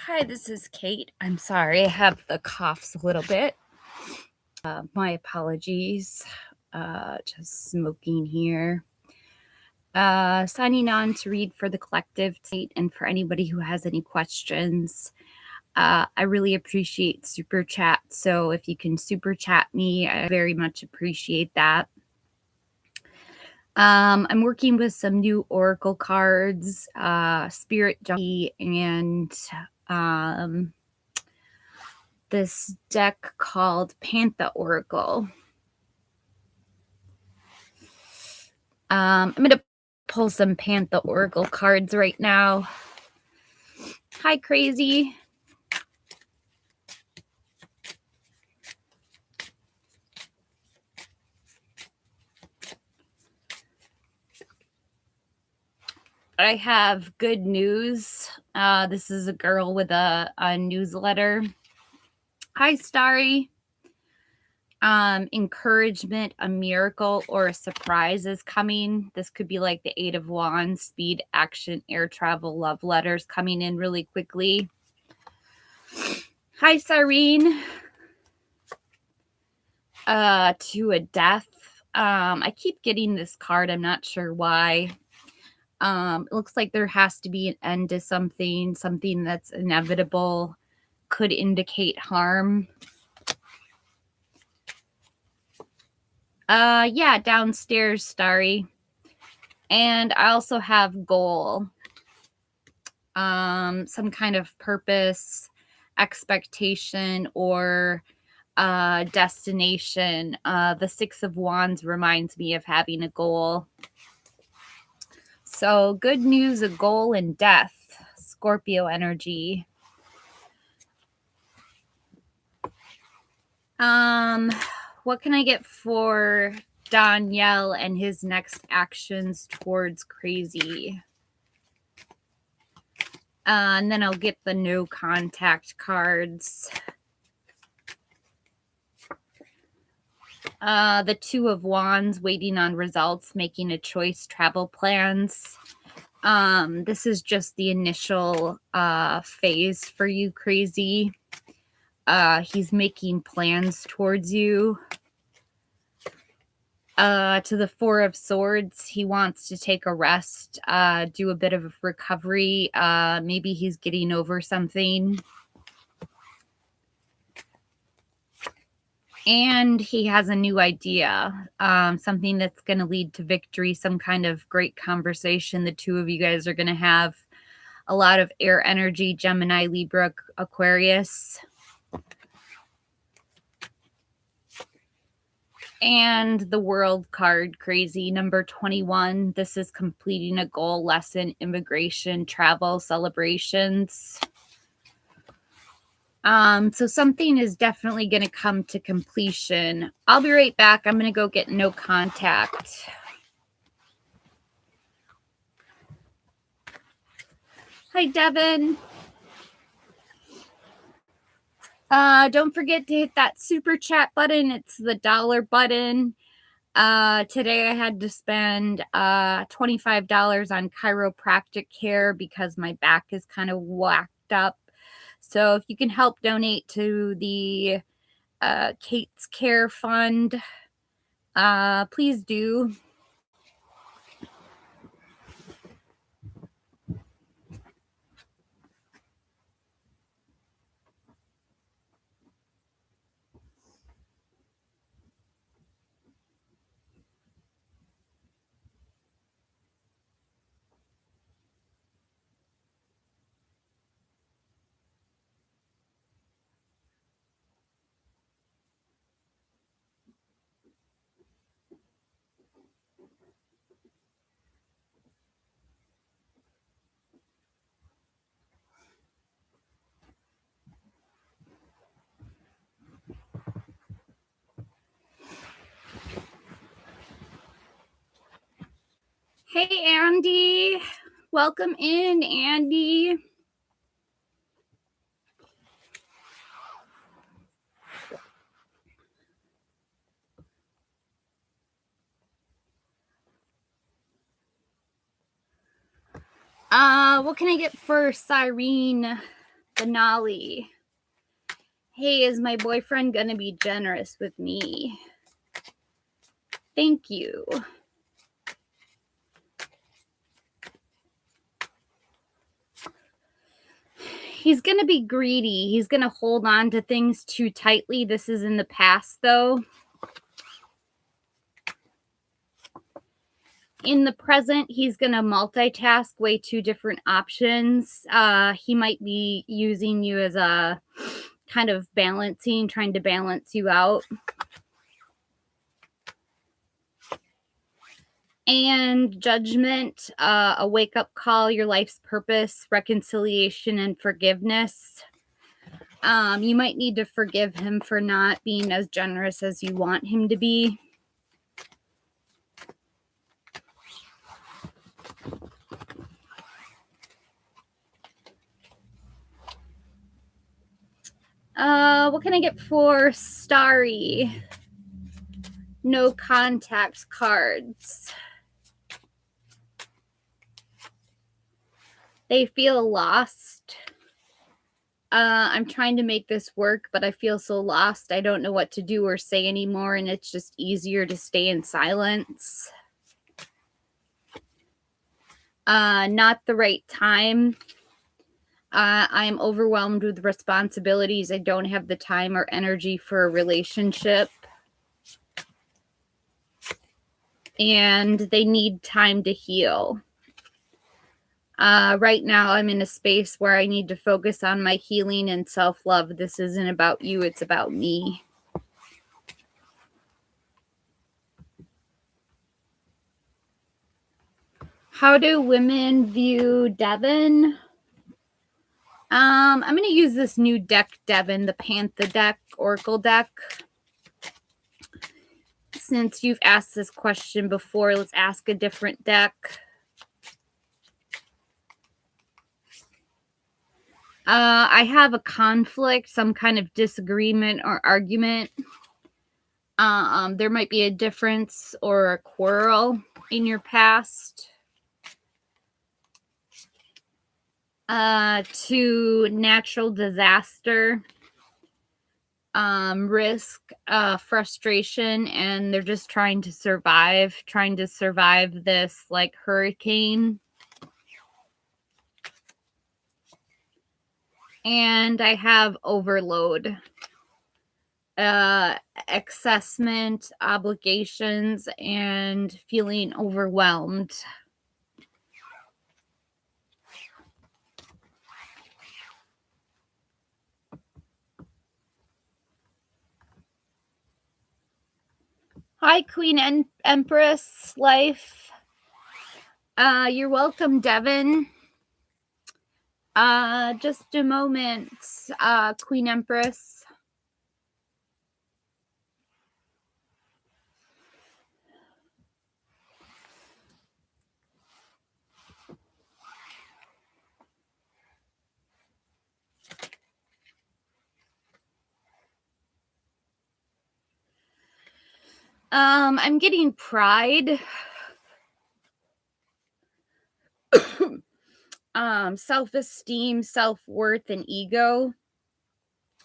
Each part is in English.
Hi, this is Kate. I'm sorry, I have the coughs a little bit. My apologies. Just smoking here. Signing on to read for the collective tonight, and for anybody who has any questions. I really appreciate super chat. So if you can super chat me, I very much appreciate that. I'm working with some new Oracle cards, Spirit Junkie, and this deck called Pantha Oracle. I'm going to pull some Pantha Oracle cards right now. Hi, Crazy. I have good news. This is a girl with a newsletter. Hi, Starry. Encouragement, a miracle, or a surprise is coming. This could be like the Eight of Wands, speed, action, air travel, love letters coming in really quickly. Hi, Cyrene. To a death. I keep getting this card. I'm not sure why. It looks like there has to be an end to something that's inevitable, could indicate harm. Yeah, downstairs, Starry. And I also have goal. Some kind of purpose, expectation, or destination. The Six of Wands reminds me of having a goal. So good news, a goal, and death. Scorpio energy. What can I get for Danielle and his next actions towards Crazy? And then I'll get the no contact cards. The Two of Wands, waiting on results, making a choice, travel plans. This is just the initial phase for you, Crazy. He's making plans towards you. To the Four of Swords, he wants to take a rest, do a bit of recovery. Maybe he's getting over something. And he has a new idea, something that's going to lead to victory, some kind of great conversation. The two of you guys are going to have a lot of air energy, Gemini, Libra, Aquarius. And the World card, Crazy, number 21. This is completing a goal, lesson, immigration, travel, celebrations. So something is definitely going to come to completion. I'll be right back. I'm going to go get no contact. Hi, Devin. Don't forget to hit that super chat button. It's the $1 button. Today I had to spend $25 on chiropractic care because my back is kind of whacked up. So if you can help donate to the Kate's Care Fund, please do. Hey, Andy. Welcome in, Andy. What can I get for Cyrene? Denali. Hey, is my boyfriend gonna be generous with me? Thank you. He's gonna be greedy. He's gonna hold on to things too tightly. This is in the past, though. In the present, he's going to multitask way two different options. He might be using you as a kind of balancing, trying to balance you out. And judgment, a wake-up call, your life's purpose, reconciliation, and forgiveness. You might need to forgive him for not being as generous as you want him to be. What can I get for Starry? No contact cards. They feel lost. I'm trying to make this work, but I feel so lost. I don't know what to do or say anymore, and it's just easier to stay in silence. Not the right time. I'm overwhelmed with responsibilities. I don't have the time or energy for a relationship. And they need time to heal. Right now, I'm in a space where I need to focus on my healing and self-love. This isn't about you, it's about me. How do women view Devin? I'm going to use this new deck, Devin, the Panther deck, Oracle deck. Since you've asked this question before, let's ask a different deck. I have a conflict, some kind of disagreement or argument. There might be a difference or a quarrel in your past. To natural disaster, risk, frustration, and they're just trying to survive this like hurricane. And I have overload, accessment, obligations, and feeling overwhelmed. Hi, Queen and Empress Life. You're welcome, Devin. Just a moment, Queen Empress. I'm getting pride. Self-esteem, self-worth, and ego.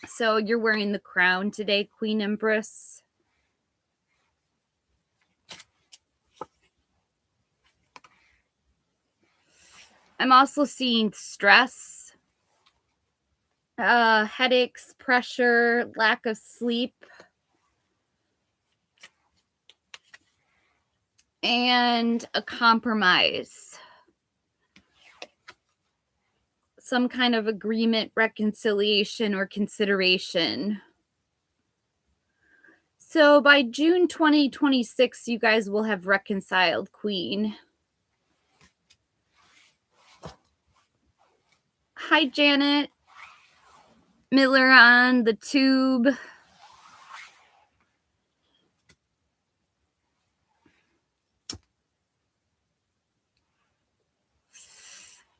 So you're wearing the crown today, Queen Empress. I'm also seeing stress, headaches, pressure, lack of sleep, and a compromise. Some kind of agreement, reconciliation, or consideration. So by June 2026, you guys will have reconciled, Queen. Hi, Janet Miller on the tube.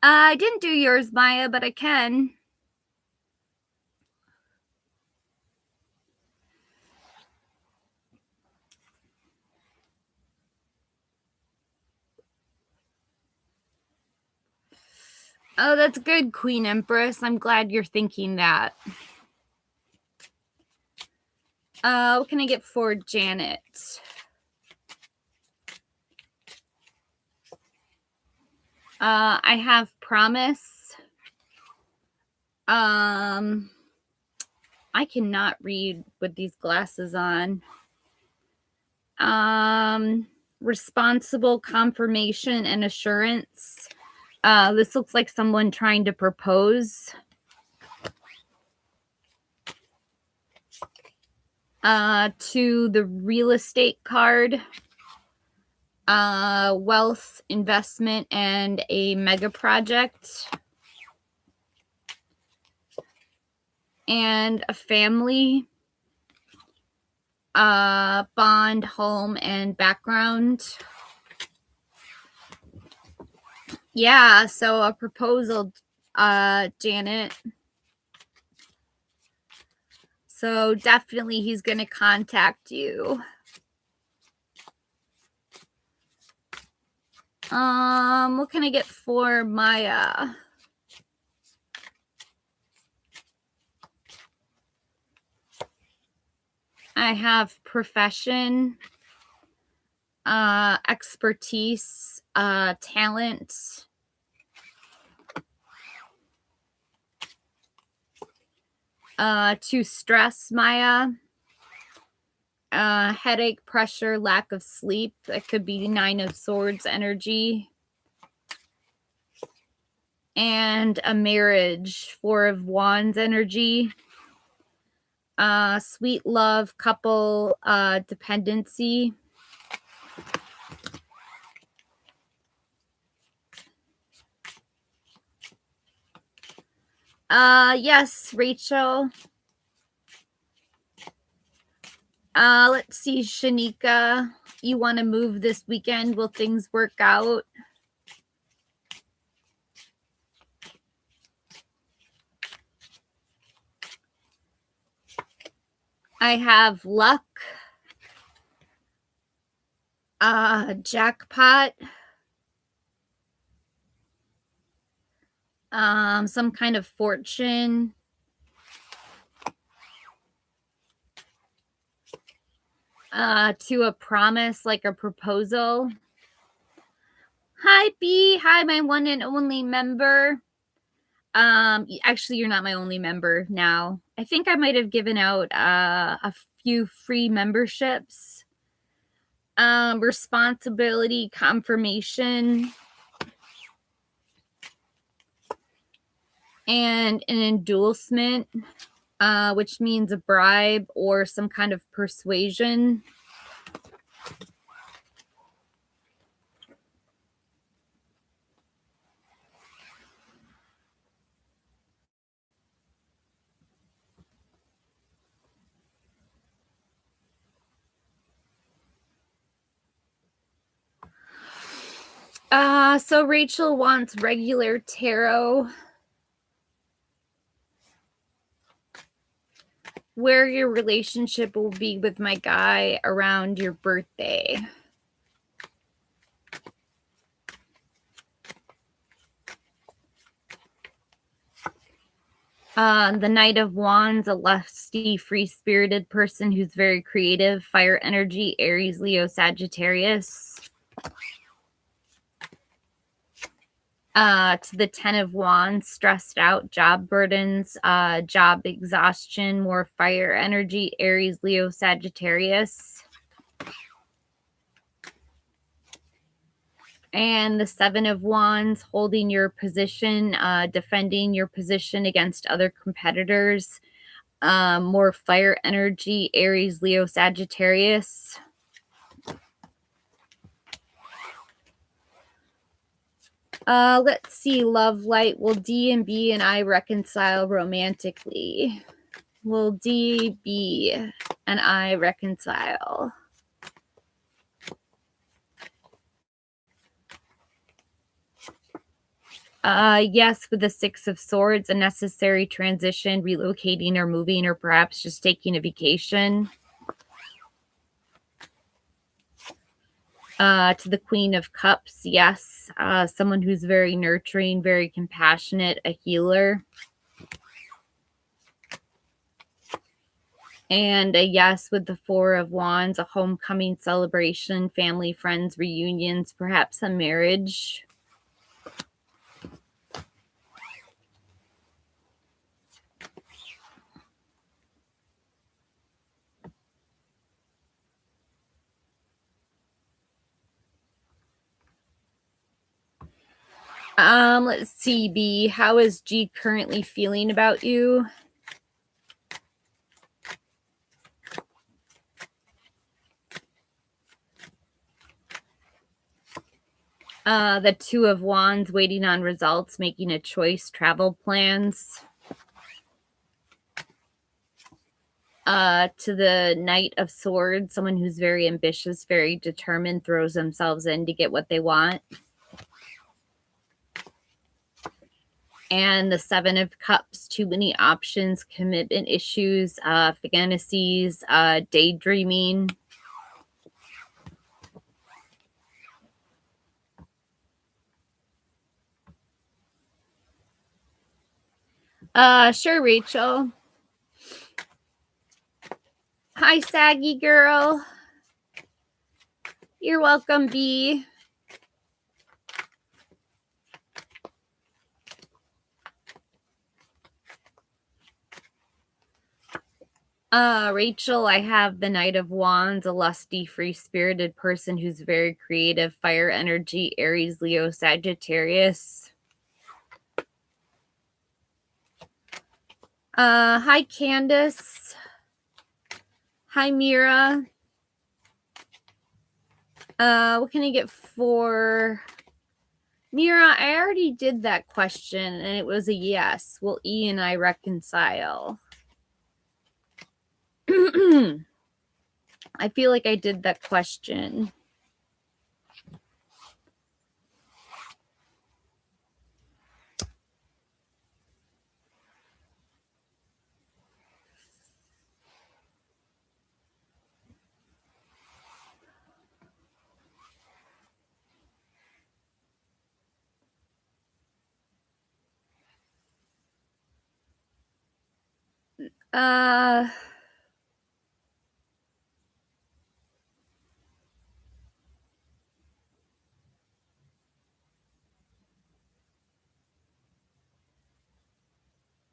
I didn't do yours, Maya, but I can. Oh, that's good, Queen Empress. I'm glad you're thinking that. What can I get for Janet? I have promise. I cannot read with these glasses on. Responsible confirmation and assurance. This looks like someone trying to propose. To the real estate card. Wealth, investment, and a mega project. And a family. Bond, home, and background. Yeah, so a proposal, Janet. So definitely he's going to contact you. What can I get for Maya? I have profession, expertise, talent. To stress, Maya. Headache, pressure, lack of sleep. That could be 9 of Swords energy. And a marriage, 4 of Wands energy. Sweet love, couple, dependency. Yes, Rachel. Let's see, Shanika. You want to move this weekend? Will things work out? I have luck. Jackpot. Some kind of fortune. To a promise, like a proposal. Hi, B. Hi, my one and only member. Actually, you're not my only member now. I think I might have given out a few free memberships. Responsibility, confirmation, and an endorsement, which means a bribe or some kind of persuasion. So Rachel wants regular tarot. Where your relationship will be with my guy around your birthday. The Knight of Wands, a lusty, free-spirited person who's very creative, fire energy, Aries, Leo, Sagittarius. To the 10 of Wands, stressed out, job burdens, job exhaustion, more fire energy, Aries, Leo, Sagittarius. And the 7 of Wands, holding your position, defending your position against other competitors, more fire energy, Aries, Leo, Sagittarius. Let's see, love light. Will D and B and I reconcile romantically? Will D, B, and I reconcile? Yes, with the 6 of Swords, a necessary transition, relocating or moving, or perhaps just taking a vacation. To the Queen of Cups, yes. Someone who's very nurturing, very compassionate, a healer. And a yes with the Four of Wands, a homecoming celebration, family, friends, reunions, perhaps a marriage. Let's see, B. How is G currently feeling about you? The Two of Wands, waiting on results, making a choice, travel plans. To the Knight of Swords, someone who's very ambitious, very determined, throws themselves in to get what they want. And the Seven of Cups, too many options, commitment issues, fantasies, daydreaming. Sure, Rachel. Hi, saggy girl. You're welcome, B. Rachel, I have the Knight of Wands, a lusty, free-spirited person who's very creative, fire energy, Aries, Leo, Sagittarius. Hi, Candace. Hi, Mira. What can I get for Mira? I already did that question, and it was a yes. Will E and I reconcile? I feel like I did that question.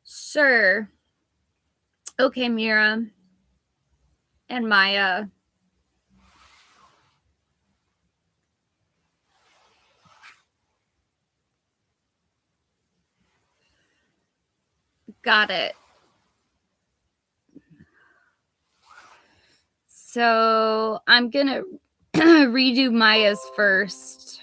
Sure. Okay, Mira and Maya. Got it. So I'm going to redo Maya's first.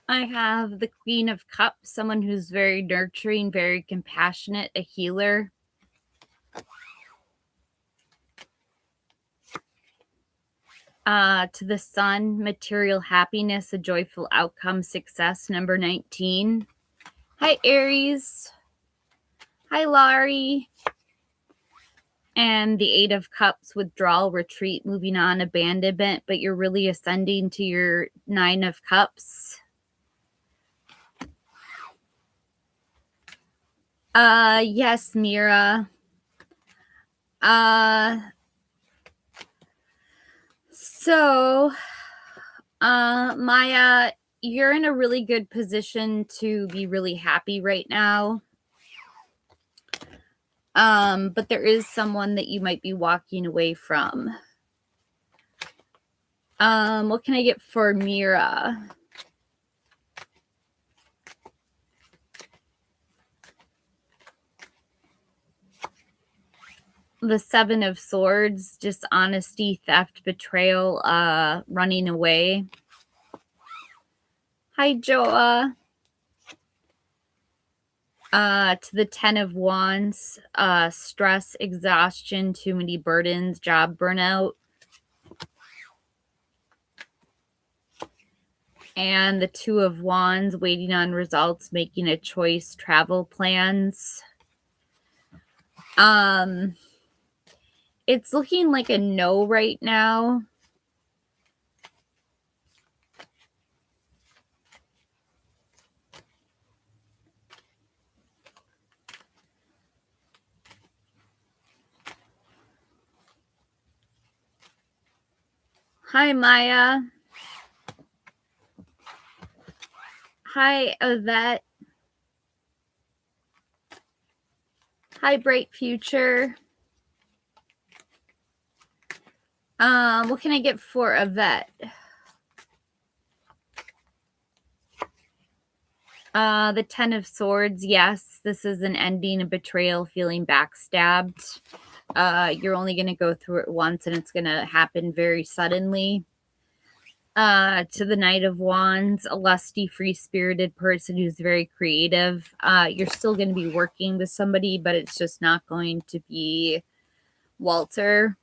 I have the Queen of Cups, someone who's very nurturing, very compassionate, a healer. To the Sun, material happiness, a joyful outcome, success, number 19. Hi, Aries. Hi, Laurie. And the Eight of Cups, withdrawal, retreat, moving on, abandonment, but you're really ascending to your Nine of Cups. Yes, Mira. Maya, you're in a really good position to be really happy right now. But there is someone that you might be walking away from. What can I get for Mira? The Seven of Swords, dishonesty, theft, betrayal, running away. Hi, Joa. To the Ten of Wands, stress, exhaustion, too many burdens, job burnout. And the Two of Wands, waiting on results, making a choice, travel plans. It's looking like a no right now. Hi, Maya. Hi, Yvette. Hi, Bright Future. What can I get for Yvette? The Ten of Swords. Yes, this is an ending, a betrayal, feeling backstabbed. You're only going to go through it once and it's going to happen very suddenly. To the Knight of Wands, a lusty, free-spirited person who's very creative. You're still going to be working with somebody, but it's just not going to be Walter.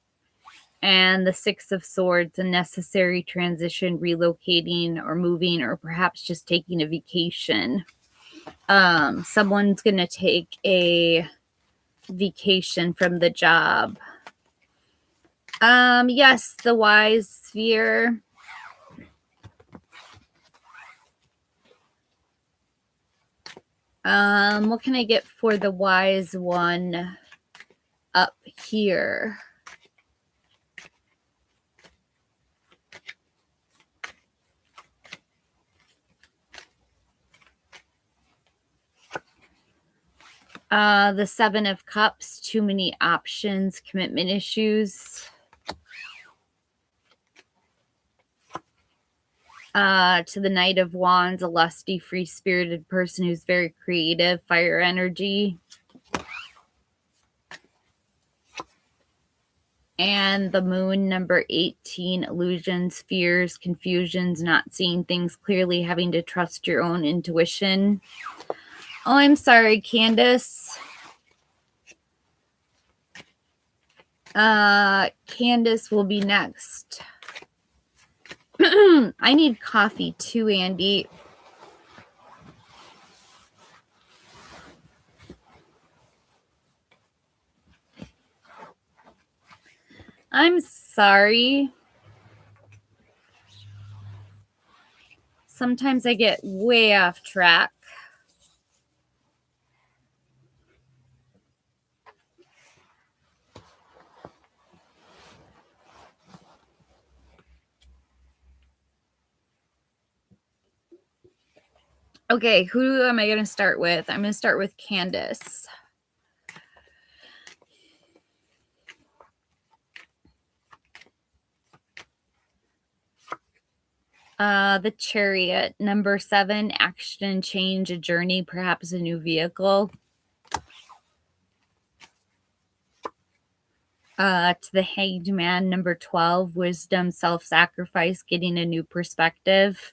And the Six of Swords, a necessary transition, relocating or moving, or perhaps just taking a vacation. Someone's going to take a vacation from the job. Yes, the Wise Sphere. What can I get for the Wise one up here? The Seven of Cups, too many options, commitment issues. To the Knight of Wands, a lusty, free-spirited person who's very creative, fire energy. And the Moon, number 18, illusions, fears, confusions, not seeing things clearly, having to trust your own intuition. Oh, I'm sorry, Candace. Candace will be next. I need coffee too, Andy. I'm sorry. Sometimes I get way off track. Okay, who am I going to start with? I'm going to start with Candace. The Chariot, number 7, action, change, a journey, perhaps a new vehicle. To the Hanged Man, number 12, wisdom, self-sacrifice, getting a new perspective.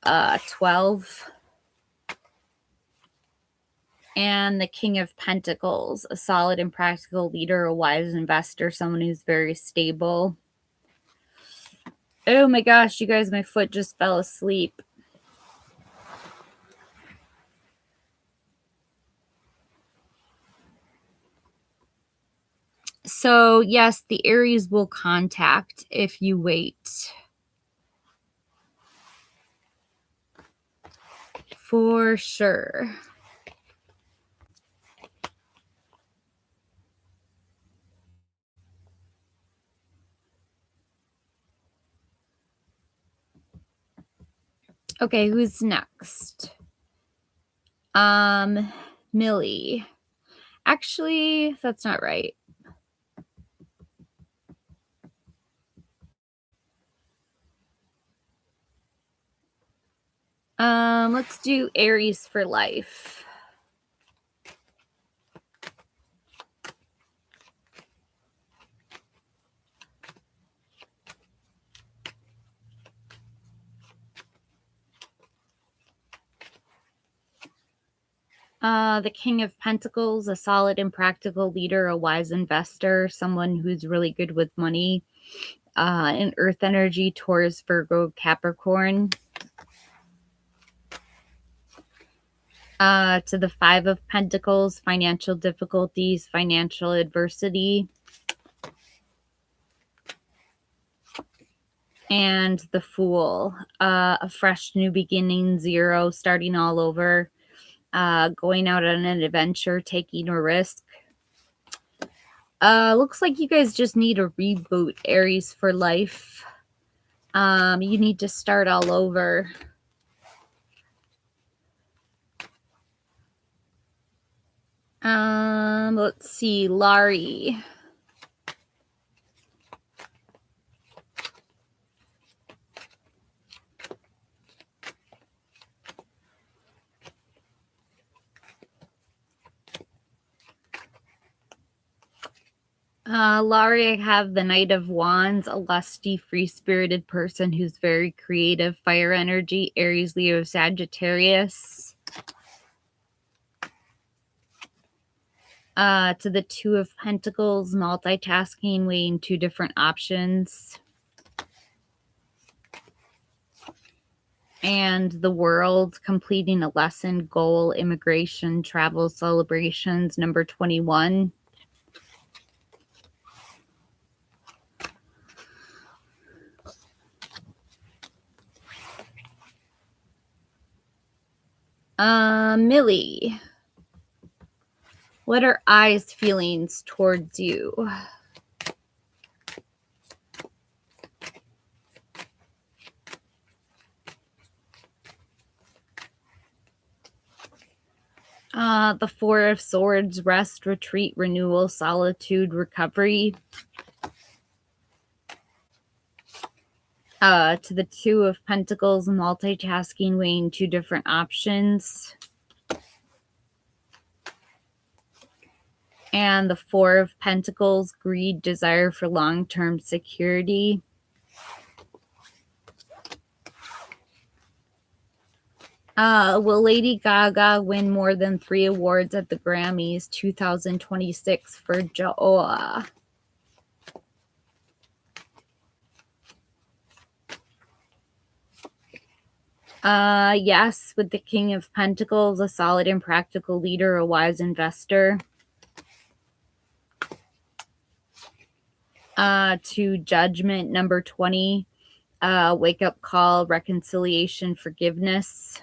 12. And the King of Pentacles, a solid and practical leader, a wise investor, someone who's very stable. Oh my gosh, you guys, my foot just fell asleep. So, yes, the Aries will contact if you wait. For sure. Okay, who's next? Millie. Actually, that's not right. Let's do Aries for life. The King of Pentacles, a solid and practical leader, a wise investor, someone who's really good with money. An earth energy, Taurus, Virgo, Capricorn. To the Five of Pentacles, financial difficulties, financial adversity. And the Fool, a fresh new beginning, zero, starting all over, going out on an adventure, taking a risk. Looks like you guys just need a reboot, Aries, for life. You need to start all over. Let's see, Laurie. Laurie, I have the Knight of Wands, a lusty, free-spirited person who's very creative, fire energy, Aries, Leo, Sagittarius. To the Two of Pentacles, multitasking, weighing two different options. And the World, completing a lesson, goal, immigration, travel, celebrations, number 21. Millie, what are eyes' feelings towards you? The Four of Swords, rest, retreat, renewal, solitude, recovery. To the Two of Pentacles, multitasking, weighing two different options. And the Four of Pentacles, greed, desire for long-term security. Will Lady Gaga win more than 3 awards at the Grammys 2026 for Joa? Yes, with the King of Pentacles, a solid and practical leader, a wise investor. To Judgment, number 20, wake up call, reconciliation, forgiveness.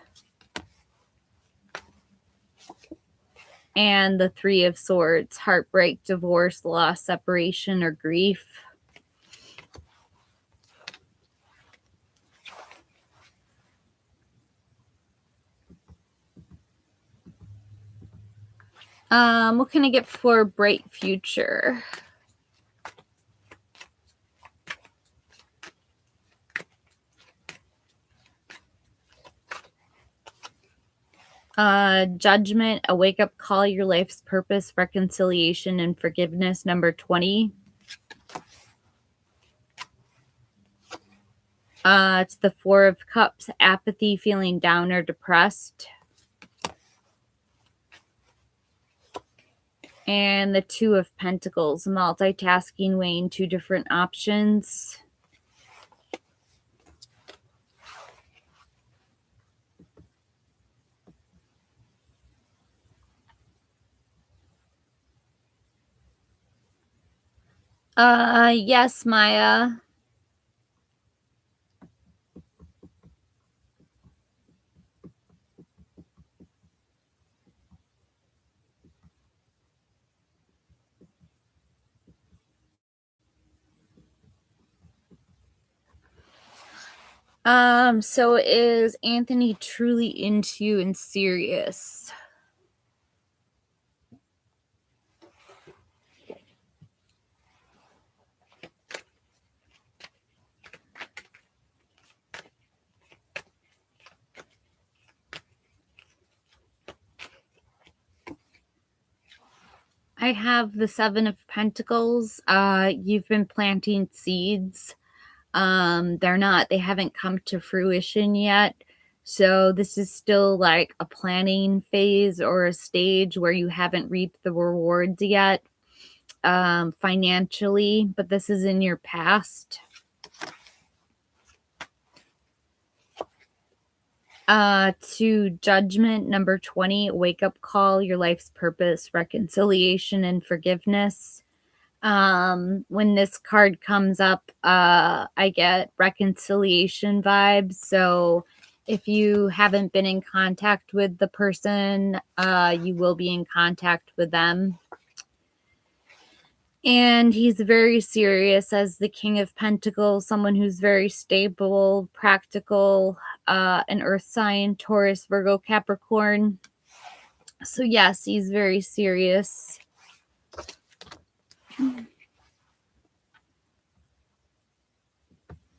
And the Three of Swords, heartbreak, divorce, loss, separation, or grief. What can I get for a bright future? Judgment, a wake-up call, your life's purpose, reconciliation, and forgiveness, number 20. It's the Four of Cups, apathy, feeling down or depressed. And the Two of Pentacles, multitasking, weighing two different options. Yes, Maya. So is Anthony truly into you and serious? I have the Seven of Pentacles. You've been planting seeds. They haven't come to fruition yet. So this is still like a planning phase or a stage where you haven't reaped the rewards yet, financially, but this is in your past. To Judgment, number 20, wake up call, your life's purpose, reconciliation, and forgiveness. When this card comes up, I get reconciliation vibes. So if you haven't been in contact with the person, you will be in contact with them. And he's very serious as the King of Pentacles, someone who's very stable, practical, an earth sign, Taurus, Virgo, Capricorn. So yes, he's very serious.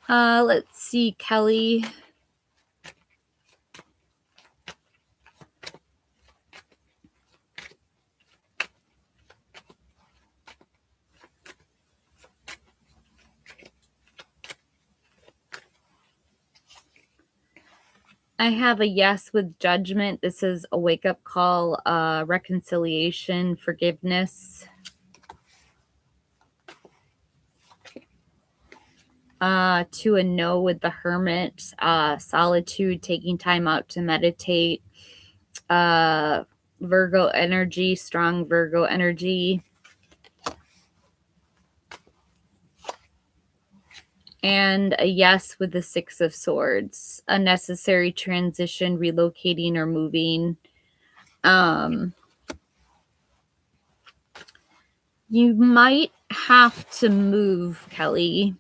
Let's see, Kelly. I have a yes with Judgment. This is a wake-up call, reconciliation, forgiveness. To a no with the Hermit, solitude, taking time out to meditate, Virgo energy, strong Virgo energy. And a yes with the Six of Swords, a necessary transition, relocating or moving. You might have to move, Kelly,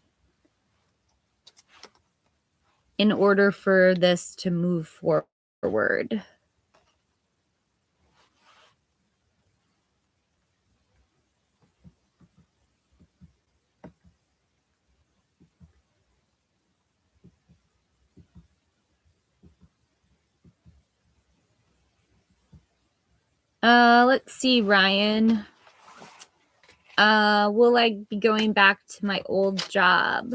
in order for this to move forward. Let's see, Ryan. Will I be going back to my old job?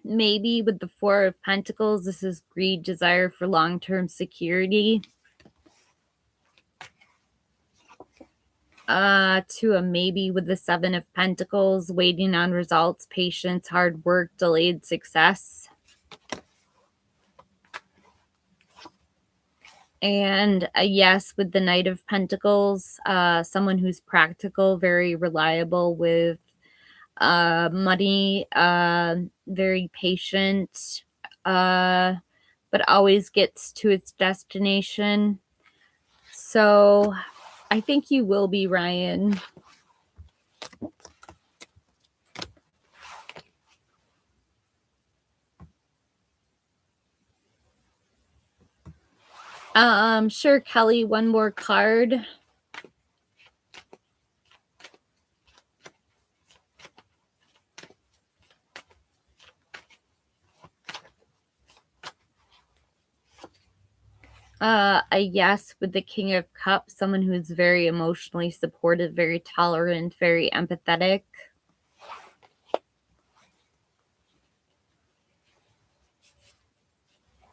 Maybe with the Four of Pentacles, this is greed, desire for long-term security. To a maybe with the Seven of Pentacles, waiting on results, patience, hard work, delayed success. And a yes with the Knight of Pentacles, someone who's practical, very reliable with money, very patient, but always gets to its destination. So I think you will be, Ryan. Sure, Kelly, one more card. A yes with the King of Cups, someone who's very emotionally supportive, very tolerant, very empathetic.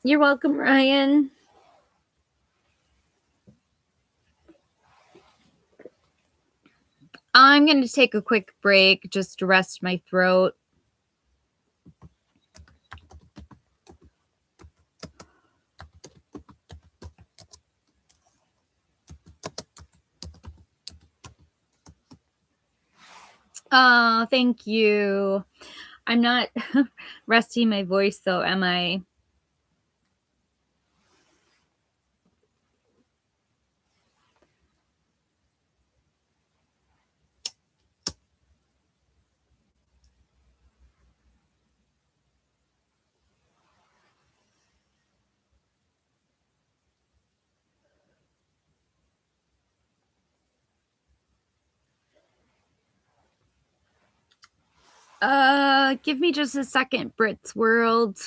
You're welcome, Ryan. I'm going to take a quick break just to rest my throat. Oh, thank you. I'm not resting my voice though, am I? Give me just a second, Brit's World.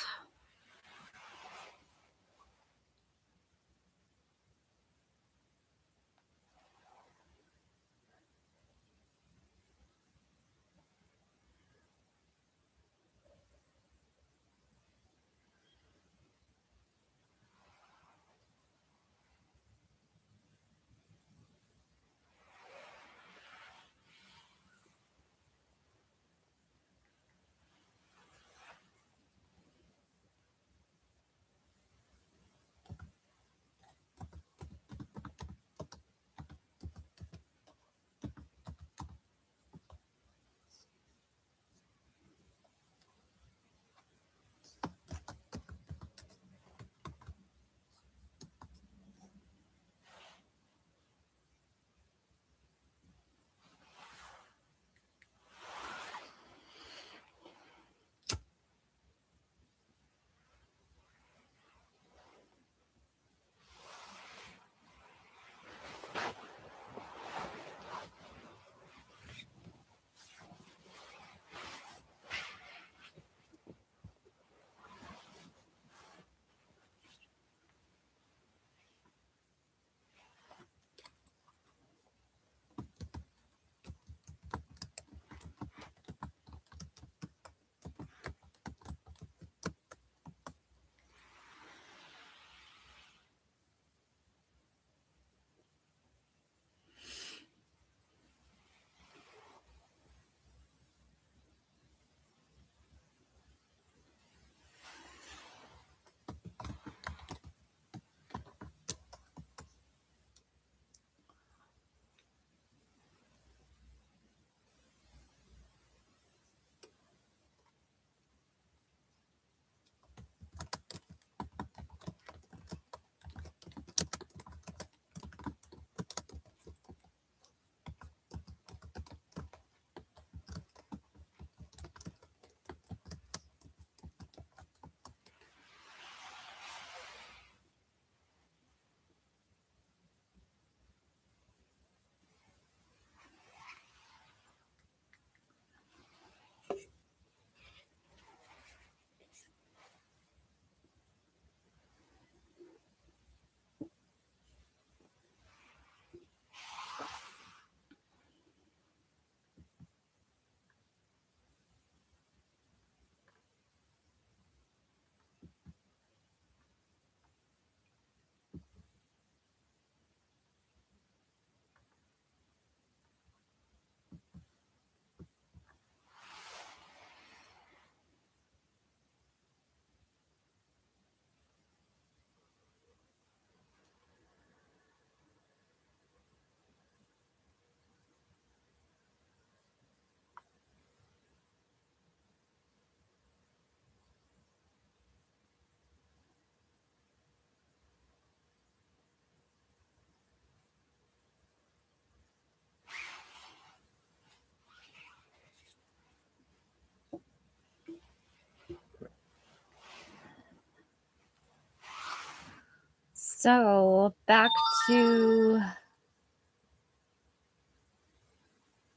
So back to...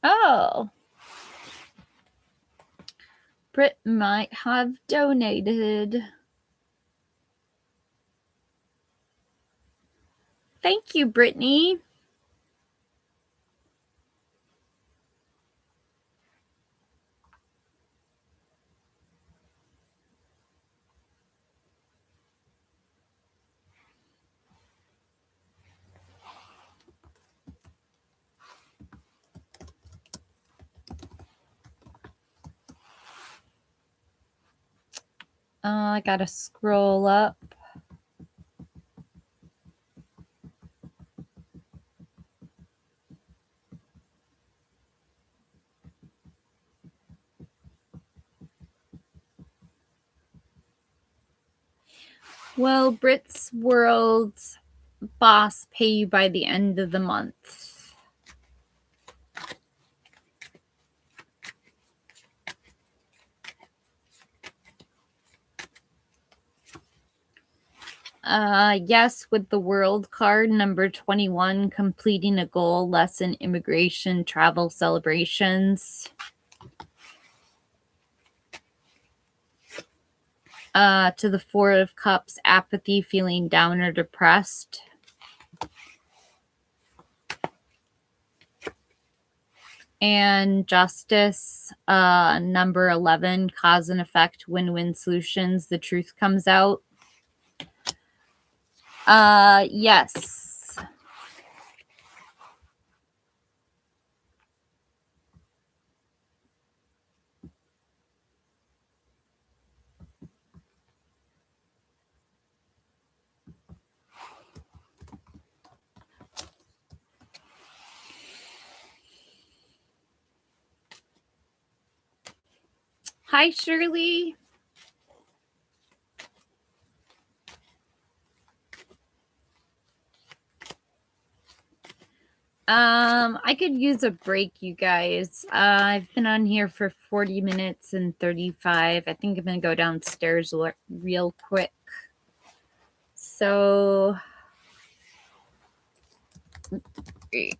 Oh. Brit might have donated. Thank you, Brittany. I gotta scroll up. Will Brit's World's boss pay you by the end of the month? Yes, with the world card, number 21, completing a goal, lesson, immigration, travel, celebrations. To the Four of Cups, apathy, feeling down or depressed. And Justice, number 11, cause and effect, win-win solutions, the truth comes out. Yes. Hi, Shirley. I could use a break, you guys. I've been on here for 40 minutes and 35. I think I'm gonna go downstairs real quick. So, break.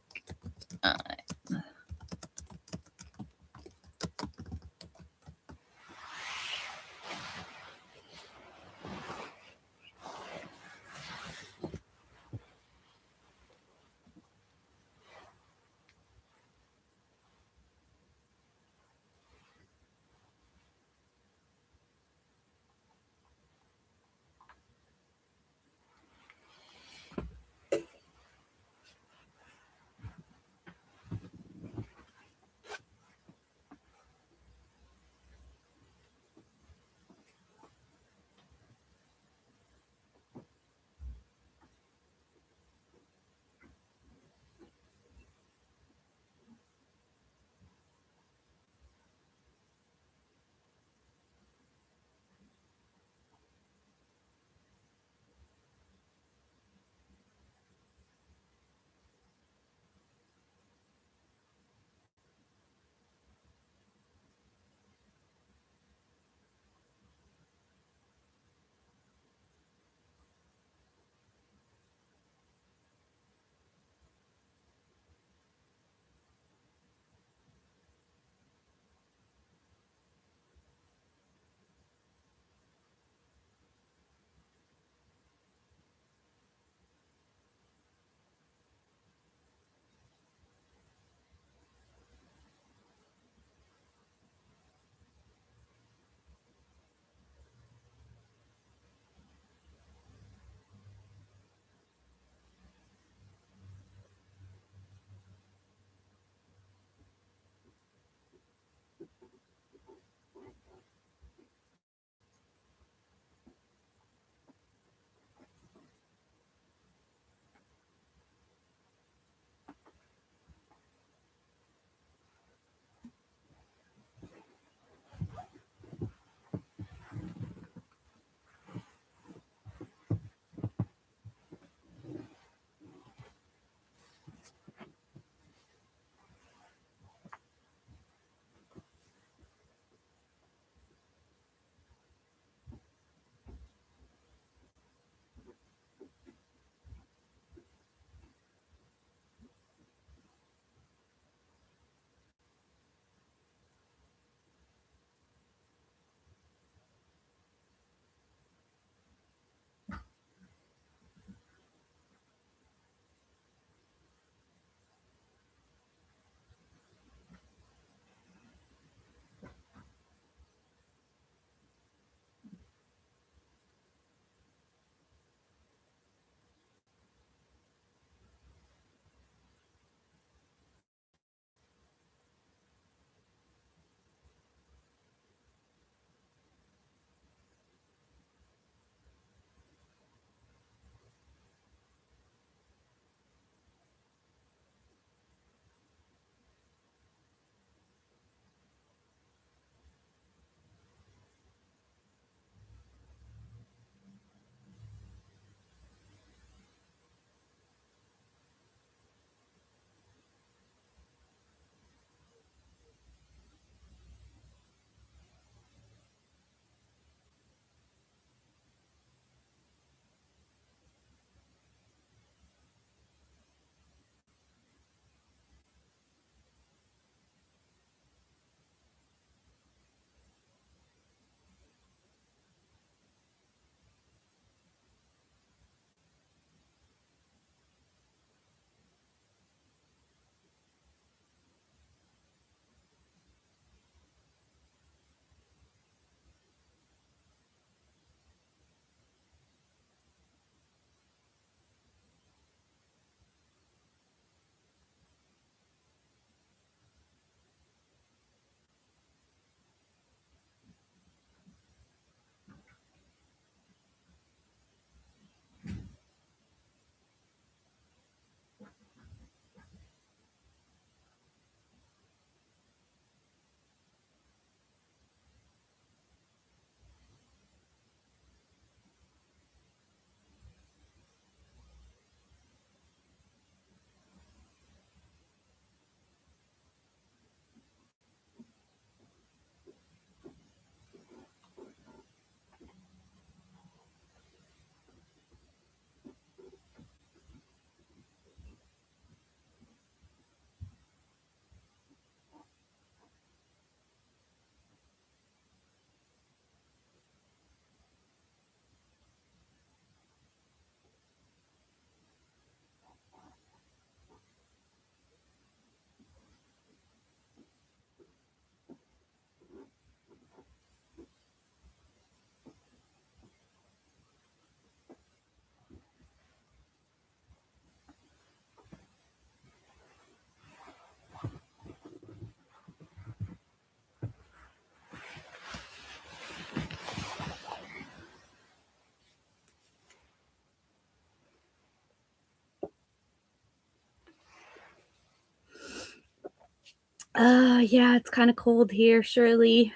Yeah, it's kind of cold here, Shirley.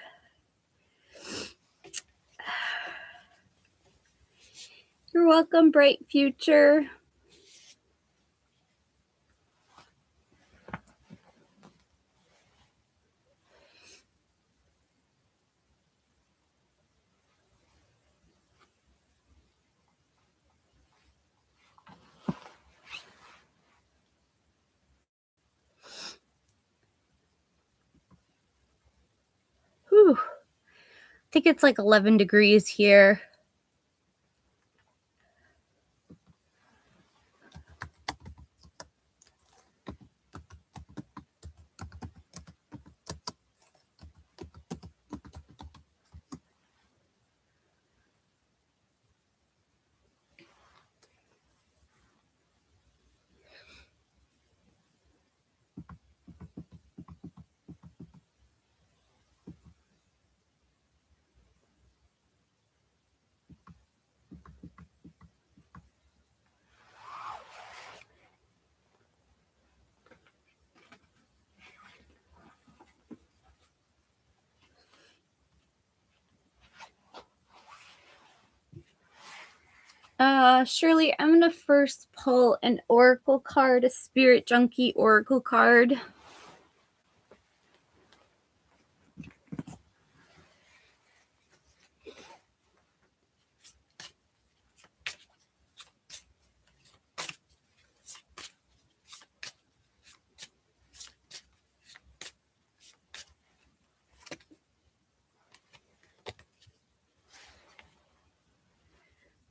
You're welcome, Bright Future. Whew. I think it's like 11 degrees here. Shirley, I'm gonna first pull an oracle card, a Spirit Junkie oracle card.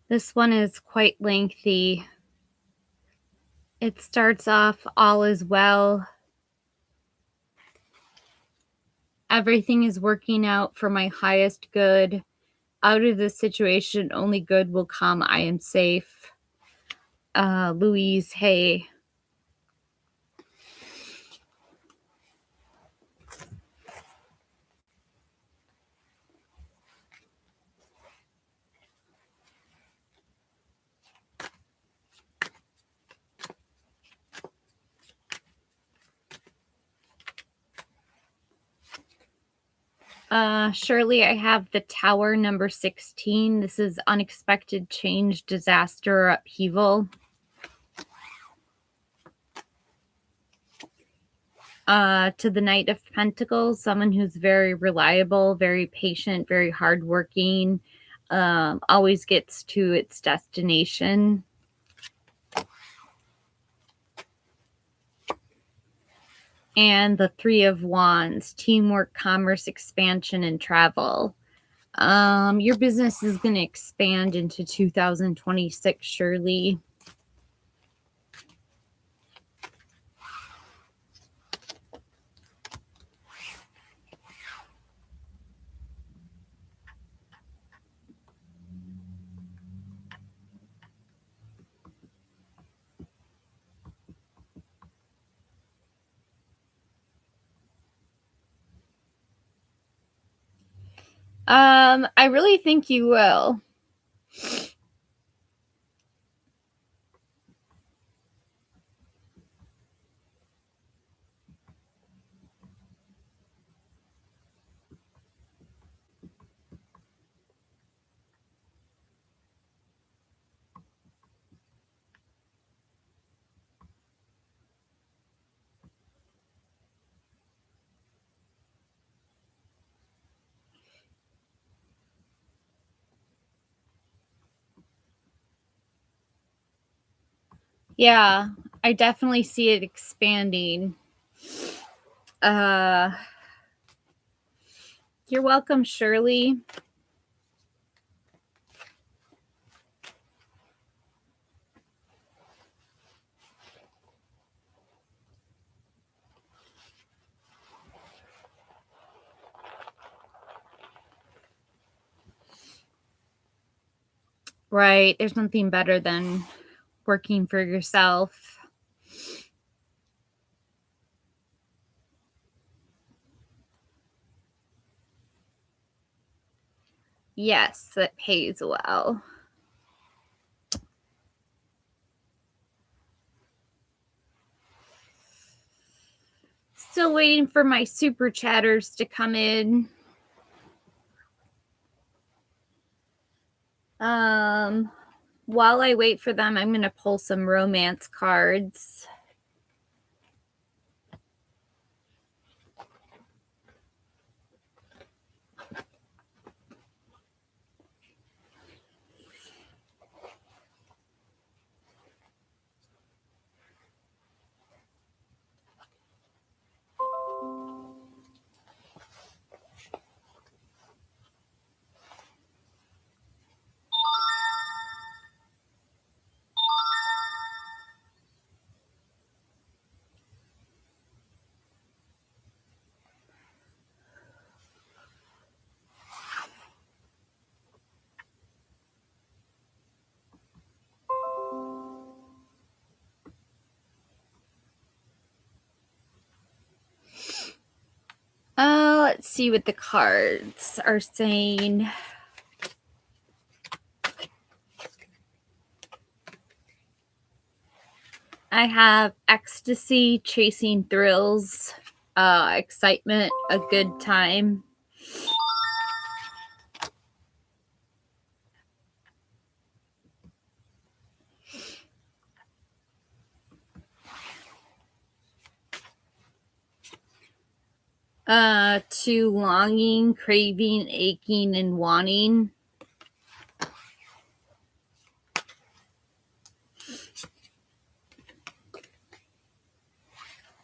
This one is quite lengthy. It starts off, all is well. Everything is working out for my highest good. Out of this situation, only good will come. I am safe. Louise Hay. Shirley, I have the Tower number 16. This is unexpected change, disaster, or upheaval. To the Knight of Pentacles, someone who's very reliable, very patient, very hardworking, always gets to its destination. And the Three of Wands, teamwork, commerce, expansion, and travel. Your business is going to expand into 2026, Shirley. I really think you will. Yeah, I definitely see it expanding. You're welcome, Shirley. Right. There's nothing better than working for yourself. Yes, it pays well. Still waiting for my super chatters to come in. While I wait for them, I'm going to pull some romance cards. Let's see what the cards are saying. I have ecstasy, chasing thrills, excitement, a good time. To longing, craving, aching, and wanting.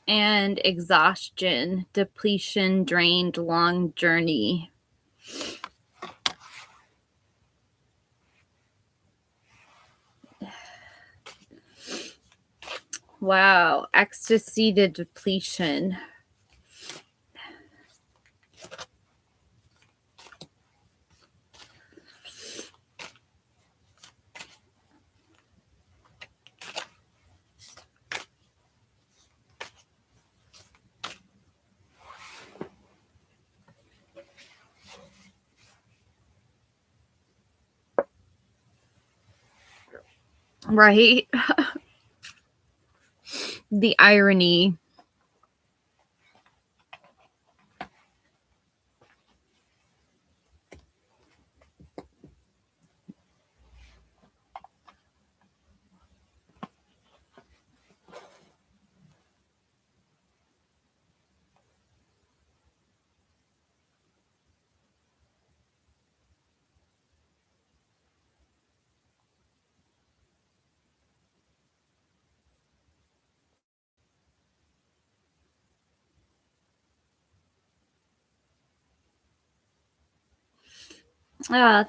And exhaustion, depletion, drained, long journey. Wow, ecstasy to depletion. Right? The irony.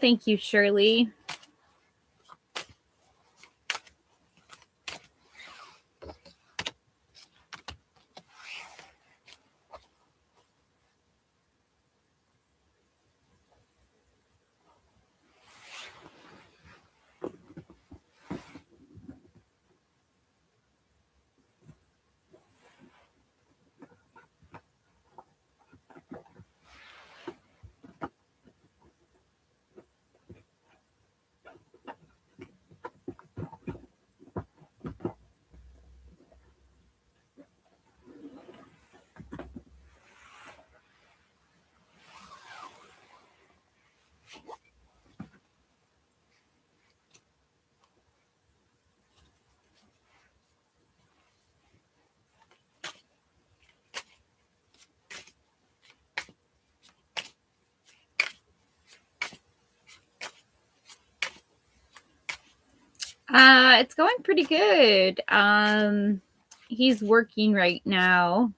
Thank you, Shirley. It's going pretty good. He's working right now.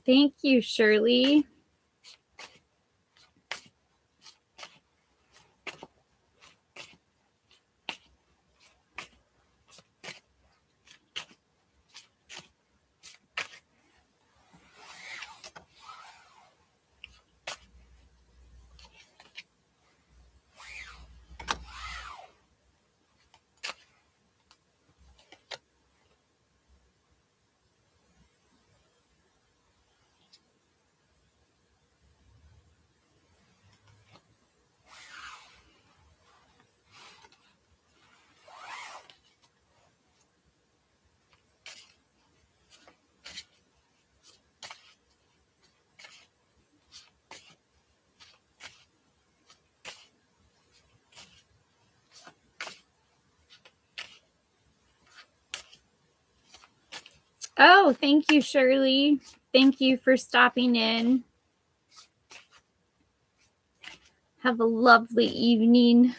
Thank you, Shirley. Oh, thank you, Shirley. Thank you for stopping in. Have a lovely evening.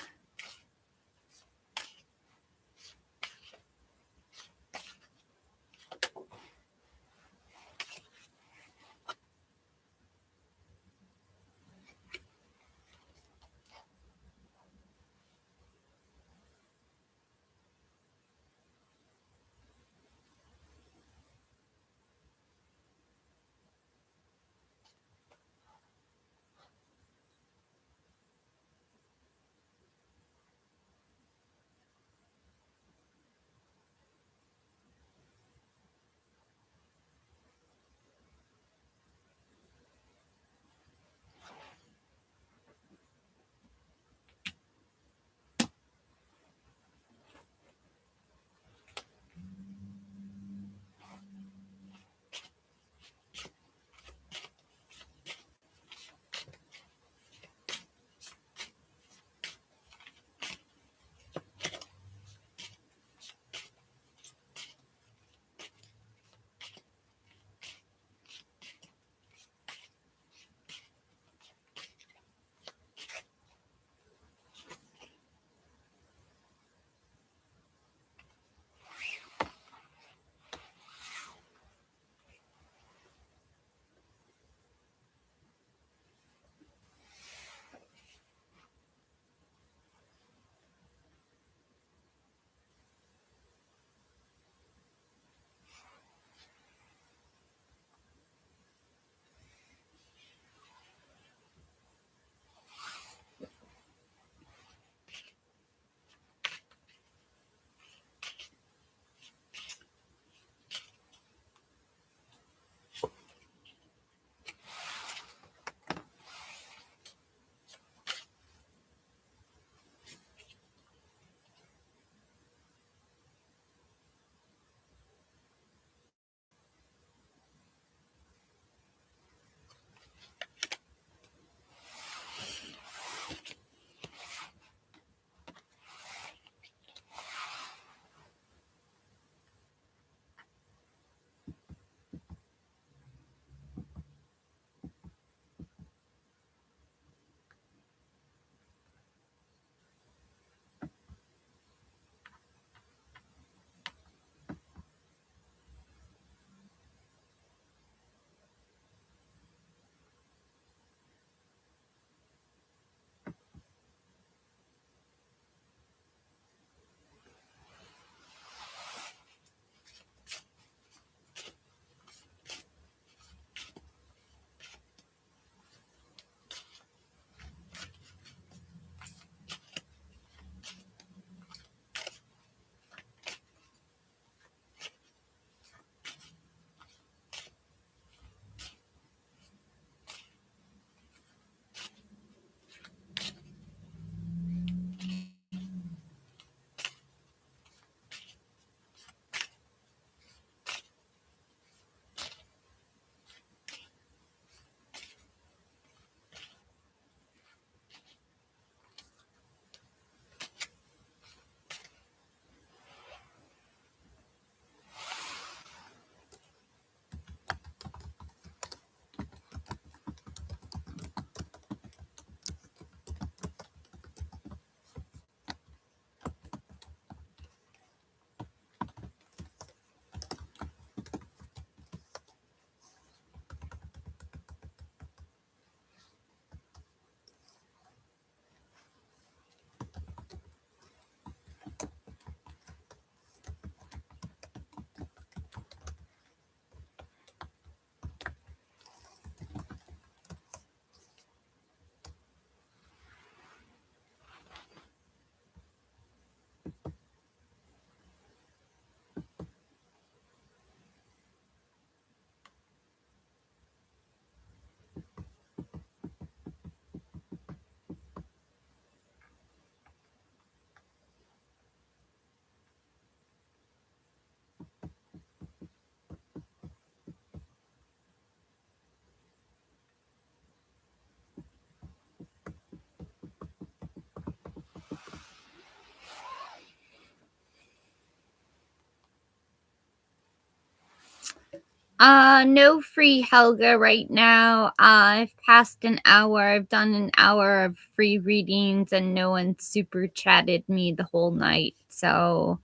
No free Helga right now. I've passed an hour. I've done an hour of free readings and no one super chatted me the whole night. So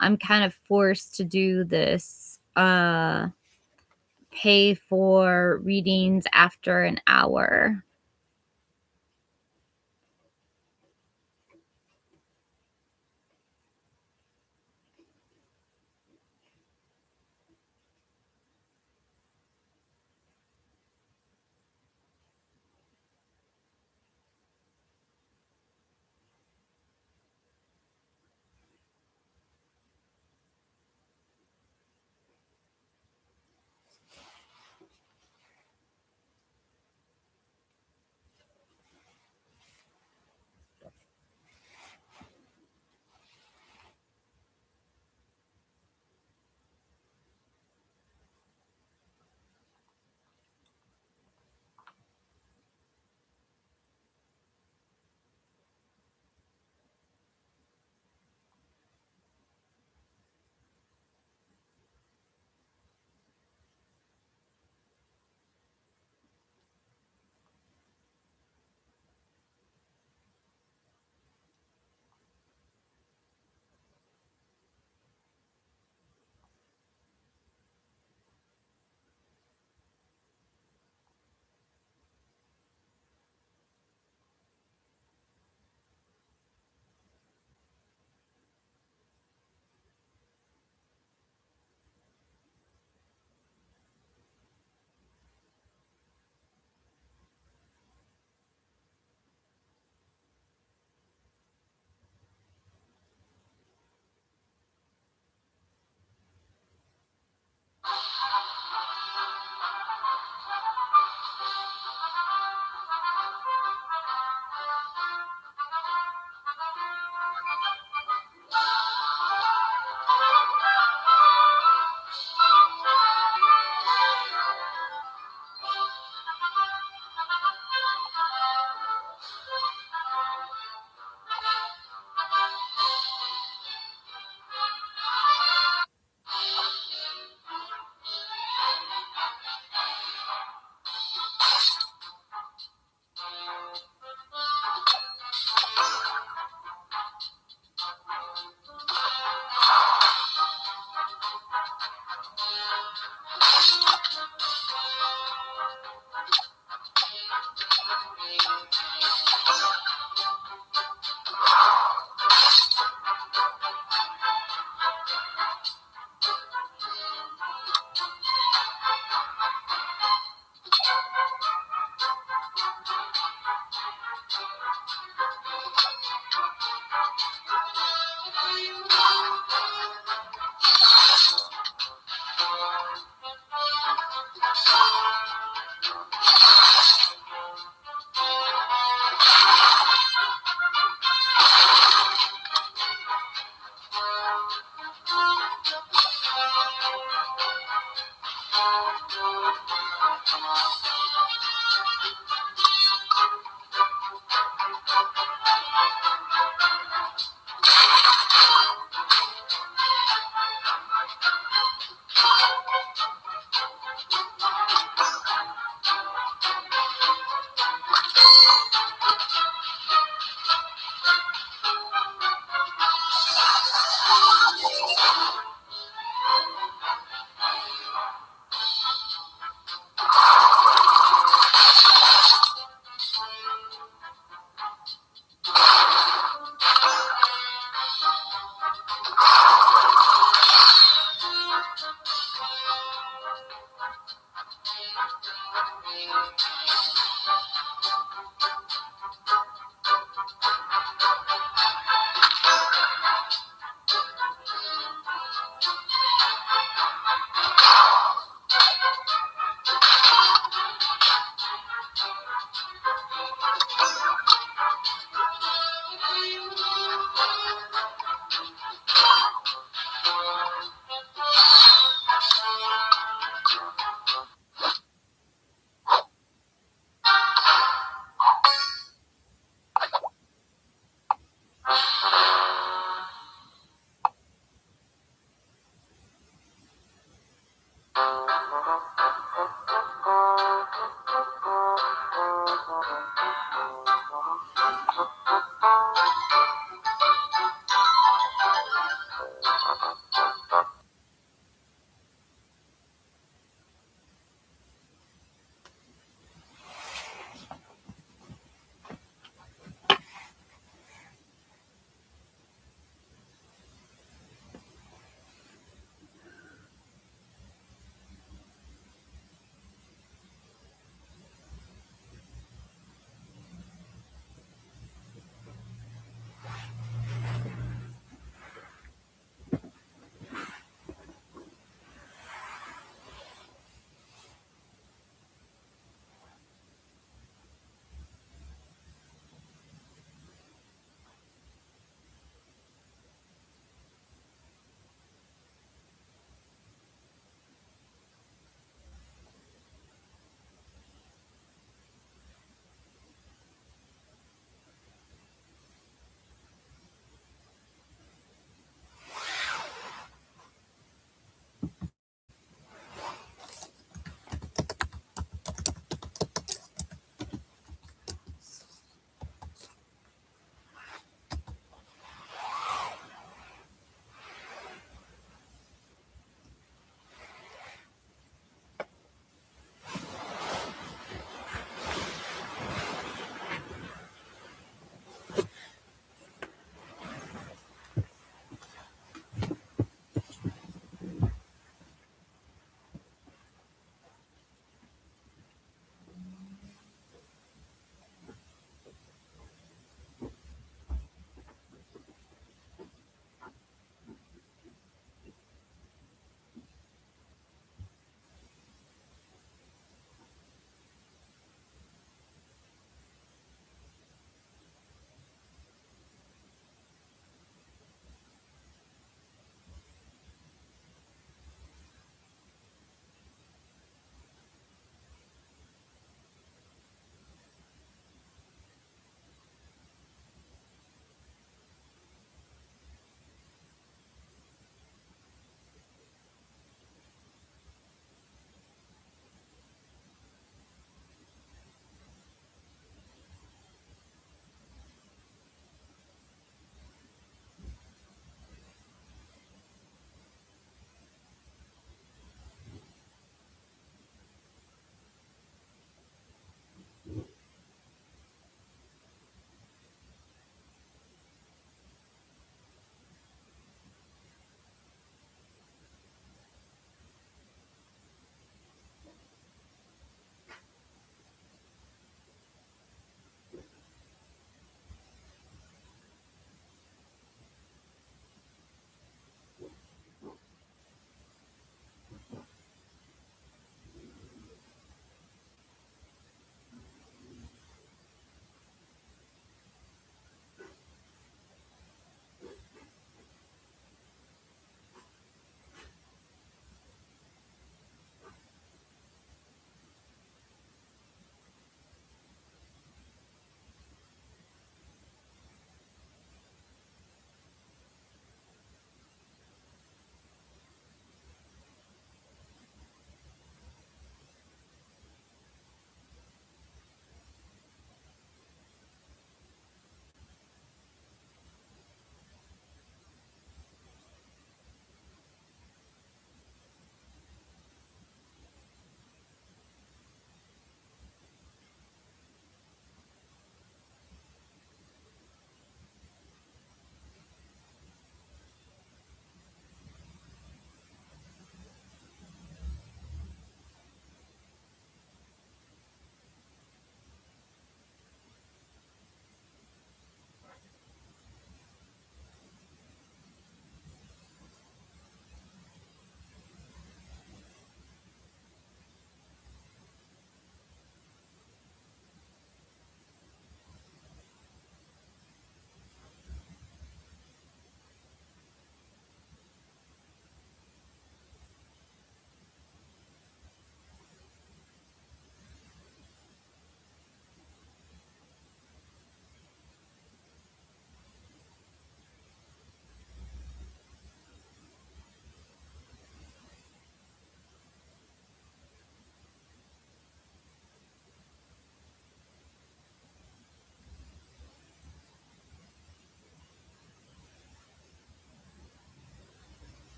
I'm kind of forced to do this pay for readings after an hour.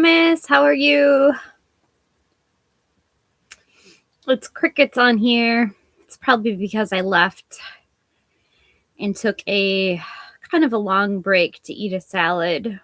Thomas. How are you? It's crickets on here. It's probably because I left and took a kind of a long break to eat a salad.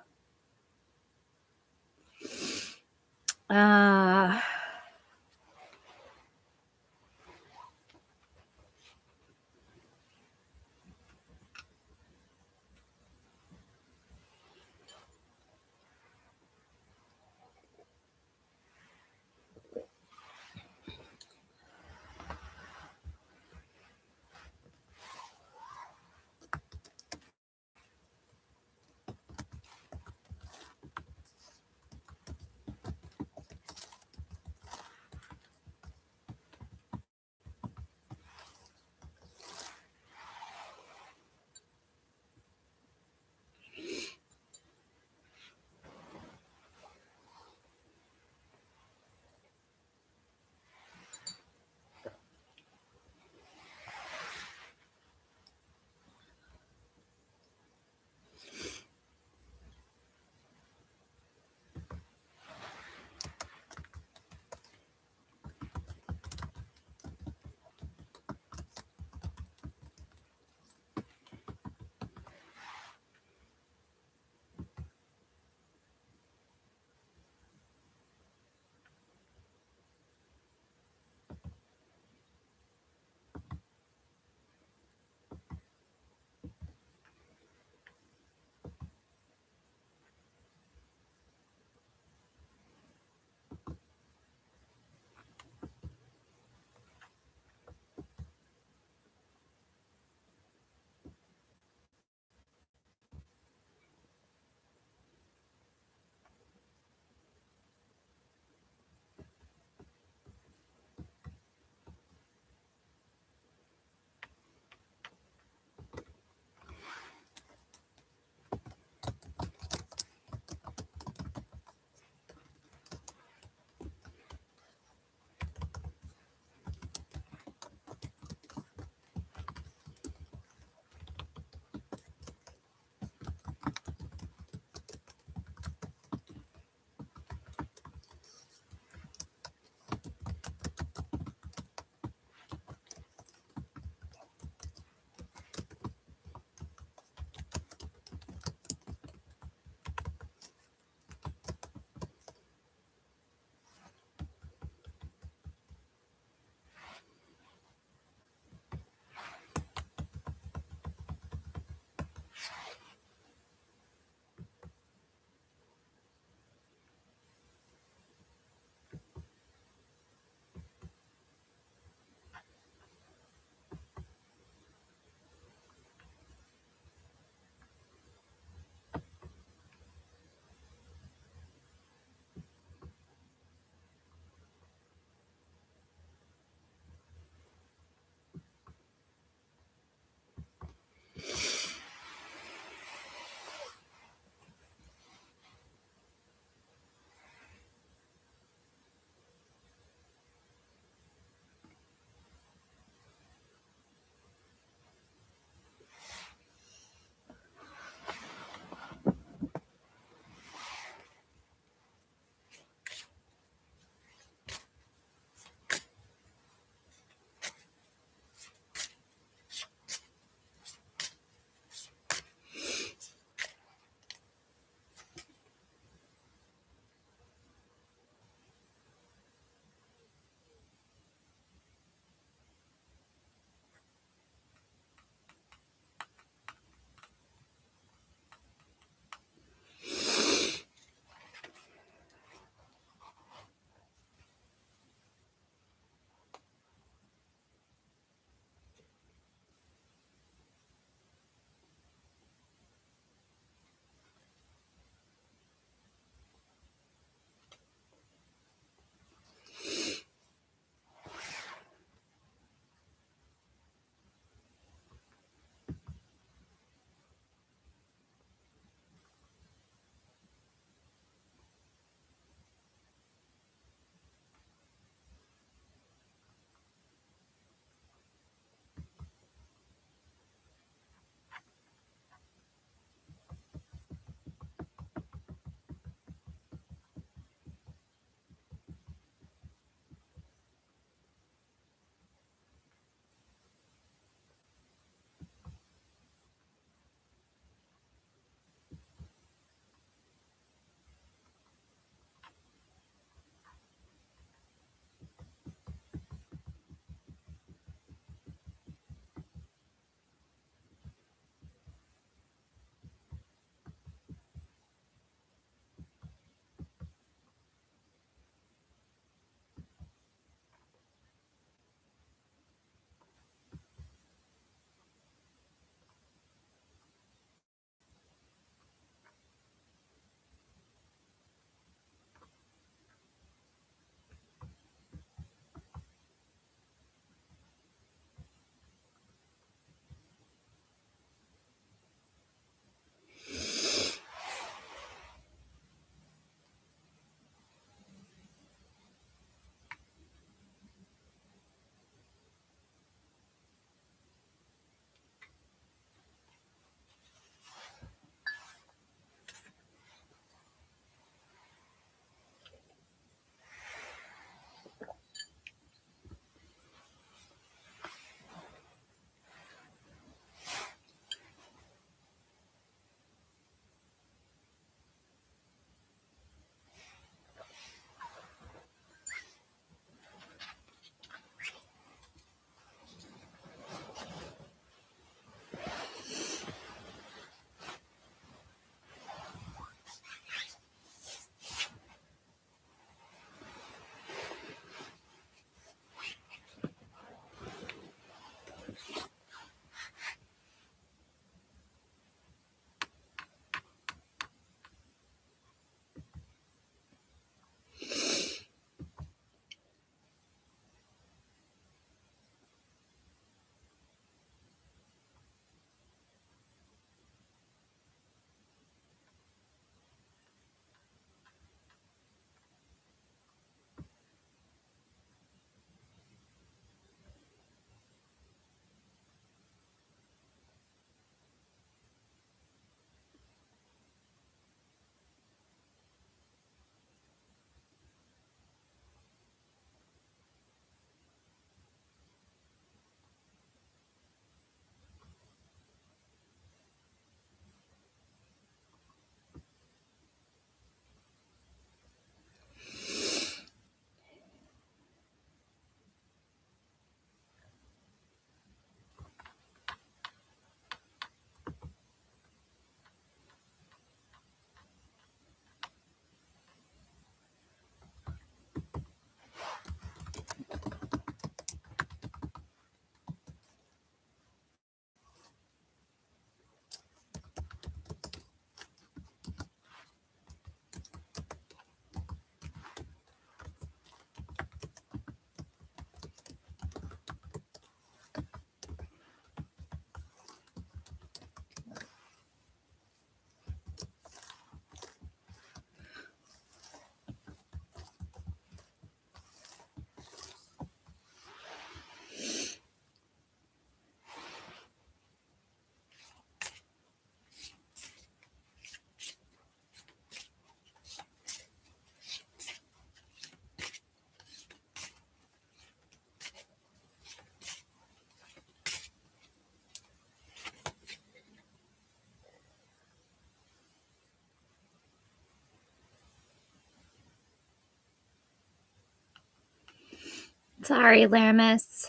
Sorry, Lamis.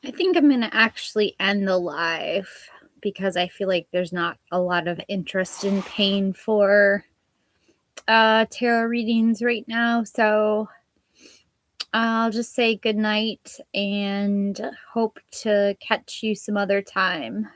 I think I'm going to actually end the live because I feel like there's not a lot of interest in paying for tarot readings right now. So I'll just say good night and hope to catch you some other time.